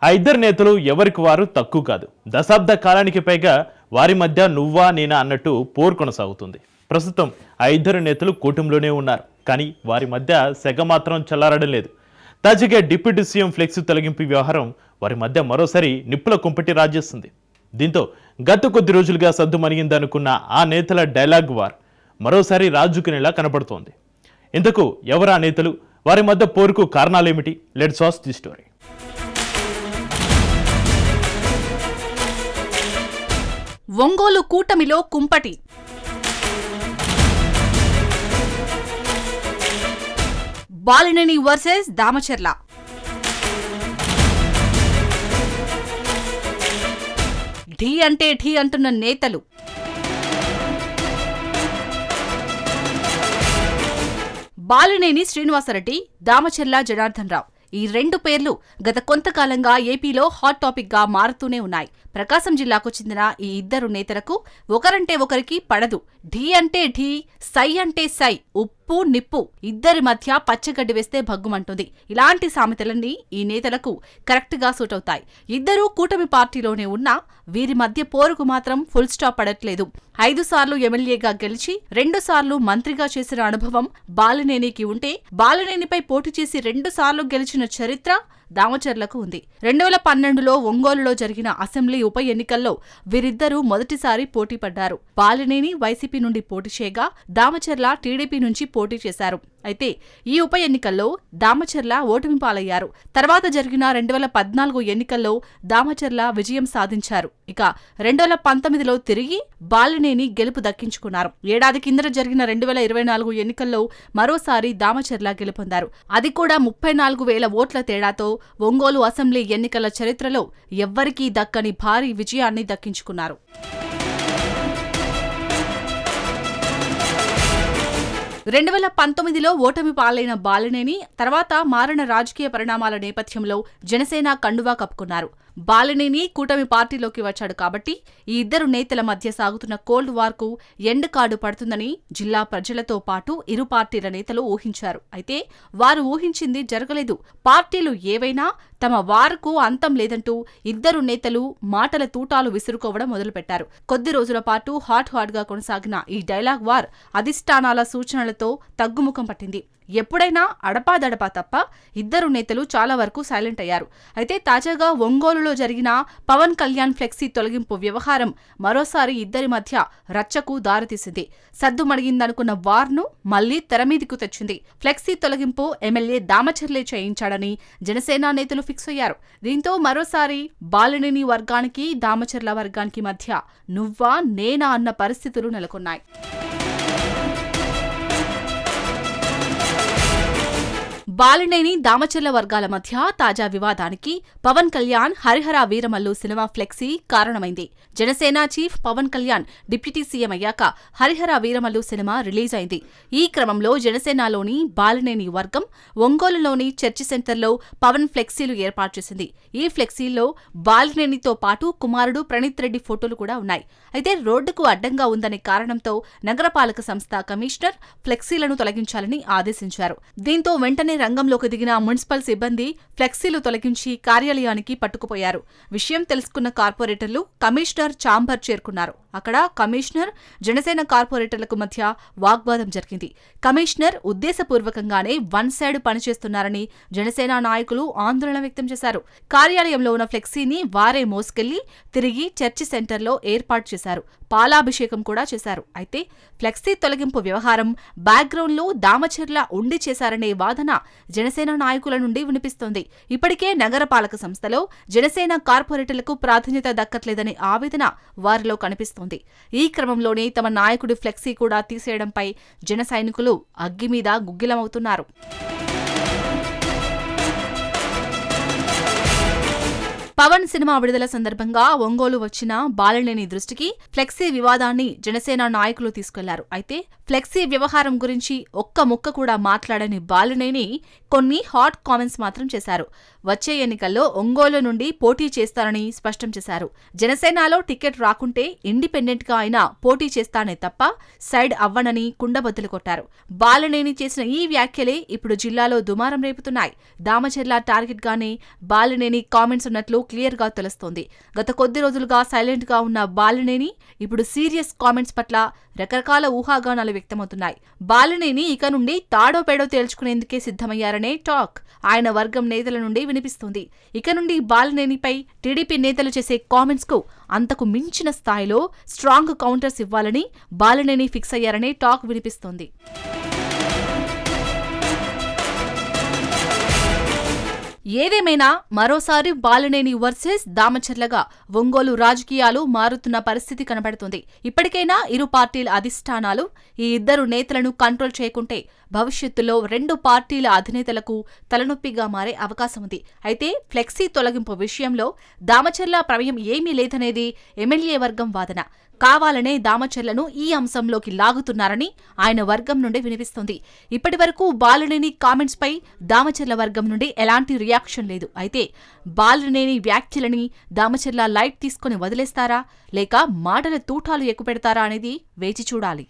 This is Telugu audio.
ఆ ఇద్దరు నేతలు ఎవరికి వారు తక్కువ కాదు. దశాబ్ద కాలానికి పైగా వారి మధ్య నువ్వా నేనా అన్నట్టు పోరు కొనసాగుతుంది. ప్రస్తుతం ఆ ఇద్దరు నేతలు కూటమిలోనే ఉన్నారు. కానీ వారి మధ్య సెగ మాత్రం చల్లారడం లేదు. తాజాగా డిప్యూటీ సీఎం ఫ్లెక్సీ తొలగింపు వ్యవహారం వారి మధ్య మరోసారి నిప్పుల కుంపటి రాజేస్తుంది. దీంతో గత కొద్ది రోజులుగా సద్దుమణిగిందనుకున్న ఆ నేతల డైలాగ్ వార్ మరోసారి రాజుకునేలా కనపడుతోంది. ఇంతకు ఎవరు ఆ నేతలు, వారి మధ్య పోరుకు కారణాలేమిటి? Let's watch the story. Ongole కూటమిలో కుంపటి. బాలినేని వర్సెస్ దామచర్ల. ఢీ అంటే ఢీ అంటున్న నేతలు. బాలినేని శ్రీనివాసరెడ్డి, దామచర్ల జనార్దన్ రావు. ఈ రెండు పేర్లు గత కొంతకాలంగా ఏపీలో హాట్ టాపిక్ గా మారుతూనే ఉన్నాయి. ప్రకాశం జిల్లాకు చెందిన ఈ ఇద్దరు నేతలకు ఒకరంటే ఒకరికి పడదు. ఢీ అంటే ఢీ, సై అంటే సై, ఉప్పు నిప్పు, ఇద్దరి మధ్య పచ్చగడ్డి వేస్తే భగ్గుమంటుంది. ఇలాంటి సామెతలన్నీ ఈ నేతలకు కరెక్ట్ గా సూట్ అవుతాయి. ఇద్దరూ కూటమి పార్టీలోనే ఉన్నా వీరి మధ్య పోరుకు మాత్రం ఫుల్ స్టాప్ పడట్లేదు. 5 సార్లు ఎమ్మెల్యేగా గెలిచి 2 సార్లు మంత్రిగా చేసిన అనుభవం బాలినేనికి ఉంటే, బాలినేనిపై పోటీ చేసి 2 సార్లు గెలిచిన చరిత్ర దామచర్లకు ఉంది. 2012లో ఒంగోలులో జరిగిన అసెంబ్లీ ఉప ఎన్నికల్లో వీరిద్దరూ మొదటిసారి పోటీ పడ్డారు. బాలినేని వైసీపీ నుండి పోటీ చేయగా, దామచర్ల టీడీపీ నుంచి పోటీ చేశారు. అయితే ఈ ఉప ఎన్నికల్లో దామచర్ల ఓటమి పాలయ్యారు. తర్వాత జరిగిన 2014 ఎన్నికల్లో దామచర్ల విజయం సాధించారు. ఇక 2019లో తిరిగి బాలినేని గెలుపు దక్కించుకున్నారు. ఏడాది కిందట జరిగిన 2024 ఎన్నికల్లో మరోసారి దామచర్ల గెలుపొందారు. అది కూడా 34,000 ఓట్ల తేడాతో ఒంగోలు అసెంబ్లీ ఎన్నికల చరిత్రలో ఎవ్వరికీ దక్కని భారీ విజయాన్ని దక్కించుకున్నారు. 2019లో ఓటమి పాలైన బాలినేని తర్వాత మారిన రాజకీయ పరిణామాల నేపథ్యంలో జనసేన కండువా కప్పుకున్నారు. బాలినేని కూటమి పార్టీలోకి వచ్చాడు కాబట్టి ఈ ఇద్దరు నేతల మధ్య సాగుతున్న కోల్డ్ వార్కు ఎండ్ కార్డు పడుతుందని జిల్లా ప్రజలతో పాటు ఇరు పార్టీల నేతలు ఊహించారు. అయితే వారు ఊహించింది జరగలేదు. పార్టీలు ఏవైనా తమ వార్కు అంతం లేదంటూ ఇద్దరు నేతలు మాటల తూటాలు విసురుకోవడం మొదలుపెట్టారు. కొద్ది రోజుల పాటు హాట్ గా కొనసాగిన ఈ డైలాగ్ వార్ అధిష్టానాల సూచనలతో తగ్గుముఖం పట్టింది. ఎప్పుడైనా అడపాదడపా తప్ప ఇద్దరు నేతలు చాలా వరకు సైలెంట్ అయ్యారు. అయితే తాజాగా ఒంగోలులో జరిగిన పవన్ కళ్యాణ్ ఫ్లెక్సీ తొలగింపు వ్యవహారం మరోసారి ఇద్దరి మధ్య రచ్చకు దారితీసింది. సద్దుమణిగిందనుకున్న వార్ను మళ్లీ తెరమీదికు తెచ్చింది. ఫ్లెక్సీ తొలగింపు ఎమ్మెల్యే దామచర్లే చేయించాడని జనసేన నేతలు ఫిక్స్ అయ్యారు. దీంతో మరోసారి బాలినేని వర్గానికి దామచర్ల వర్గానికి మధ్య నువ్వా నేనా అన్న పరిస్థితులు నెలకొన్నాయి. బాలినేని దామచర్ల వర్గాల మధ్య తాజా వివాదానికి పవన్ కళ్యాణ్ హరిహర వీరమల్లు సినిమా ఫ్లెక్సీ కారణమైంది. Janasena chief Pawan Kalyan deputy CM అయ్యాక హరిహర వీరమల్లు సినిమా రిలీజ్ అయింది. ఈ క్రమంలో జనసేనలోని బాలినేని వర్గం ఒంగోలులోని చర్చి సెంటర్లో పవన్ ఫ్లెక్సీలు ఏర్పాటు చేసింది. ఈ ఫ్లెక్సీల్లో బాలినేనితో పాటు కుమారుడు ప్రణీత్ రెడ్డి ఫోటోలు కూడా ఉన్నాయి. అయితే రోడ్డుకు అడ్డంగా ఉందనే కారణంతో నగరపాలక సంస్థ కమిషనర్ ఫ్లెక్సీలను తొలగించాలని ఆదేశించారు. దీంతో వెంటనే రంగంలోకి దిగిన మున్సిపల్ సిబ్బంది ఫ్లెక్సీలు తొలగించి కార్యాలయానికి పట్టుకుపోయారు. విషయం తెలుసుకున్న కార్పొరేటర్లు కమిషనర్ ఛాంబర్ చేరుకున్నారు. అక్కడ కమిషనర్, జనసేన కార్పొరేటర్లకు మధ్య వాగ్వాదం జరిగింది. కమిషనర్ ఉద్దేశపూర్వకంగానే వన్ సైడ్ పనిచేస్తున్నారని జనసేన నాయకులు ఆందోళన వ్యక్తం చేశారు. కార్యాలయంలో ఉన్న ఫ్లెక్సీని వారే మోసుకెళ్లి తిరిగి చర్చి సెంటర్లో ఏర్పాటు చేశారు. పాలాభిషేకం కూడా చేశారు. అయితే ఫ్లెక్సీ తొలగింపు వ్యవహారం బ్యాక్గ్రౌండ్లో దామచర్ల ఉండి చేశారనే వాదన జనసేన నాయకుల నుండి వినిపిస్తోంది. ఇప్పటికే నగరపాలక సంస్థలో జనసేన కార్పొరేటర్లకు ప్రాధాన్యత దక్కట్లేదనే ఆవేదన వారిలో కనిపిస్తోంది. ఈ క్రమంలోనే తమ నాయకుడి ఫ్లెక్సీ కూడా తీసేయడంపై జన సైనికులు అగ్గిమీద గుగ్గిలమవుతున్నారు. పవన్ సినిమా విడుదల సందర్భంగా ఒంగోలు వచ్చిన బాలినేని దృష్టికి ఫ్లెక్సీ వివాదాన్ని జనసేన నాయకులు తీసుకెళ్లారు. అయితే ఫ్లెక్సీ వ్యవహారం గురించి ఒక్క ముక్క కూడా మాట్లాడని బాలినేని కొన్ని హాట్ కామెంట్స్ మాత్రం చేశారు. వచ్చే ఎన్నికల్లో ఒంగోలు నుండి పోటీ చేస్తారని స్పష్టం చేశారు. జనసేనలో టికెట్ రాకుంటే ఇండిపెండెంట్గా అయినా పోటీ చేస్తానే తప్ప సైడ్ అవ్వనని కుండబద్దలు కొట్టారు. బాలినేని చేసిన ఈ వ్యాఖ్యలే ఇప్పుడు జిల్లాలో దుమారం రేపుతున్నాయి. దామచర్ల టార్గెట్గానే బాలినేని కామెంట్స్ ఉన్నట్లు క్లియర్గా తెలుస్తోంది. గత కొద్ది రోజులుగా సైలెంట్గా ఉన్న బాలినేని ఇప్పుడు సీరియస్ కామెంట్స్ పట్ల రకరకాల ఊహాగానాలు వ్యక్తమవుతున్నాయి. బాలినేని ఇక నుండి తాడో పేడో తేల్చుకునేందుకే సిద్ధమయ్యారనే టాక్ ఆయన వర్గం నేతల నుండి వినిపిస్తుంది. ఇక నుండి బాలినేనిపై టీడీపీ నేతలు చేసే కామెంట్స్ కు అంతకు మించిన స్థాయిలో స్ట్రాంగ్ కౌంటర్స్ ఇవ్వాలని బాలినేని ఫిక్స్ అయ్యారనే టాక్ వినిపిస్తోంది. ఏదేమైనా మరోసారి బాలినేని వర్సెస్ దామచర్లగా ఒంగోలు రాజకీయాలు మారుతున్న పరిస్థితి కనబడుతుంది. ఇప్పటికైనా ఇరు పార్టీల అధిష్టానాలు ఈ ఇద్దరు నేతలను కంట్రోల్ చేయకుంటే భవిష్యత్తులో రెండు పార్టీల అధినేతలకు తలనొప్పిగా మారే అవకాశం ఉంది. అయితే ఫ్లెక్సీ తొలగింపు విషయంలో దామచర్ల ప్రమేయం ఏమీ లేదనేది ఎమ్మెల్యే వర్గం వాదన. కావాలనే దామచర్లను ఈ అంశంలోకి లాగుతున్నారని ఆయన వర్గం నుండి వినిపిస్తోంది. ఇప్పటివరకు బాలినేని కామెంట్స్ పై దామచర్ల వర్గం నుండి ఎలాంటి రియాక్షన్ లేదు. అయితే బాలినేని వ్యాఖ్యలని దామచర్ల లైట్ తీసుకుని వదిలేస్తారా లేక మాటల తూటాలు ఎక్కుపెడతారా అనేది వేచి చూడాలి.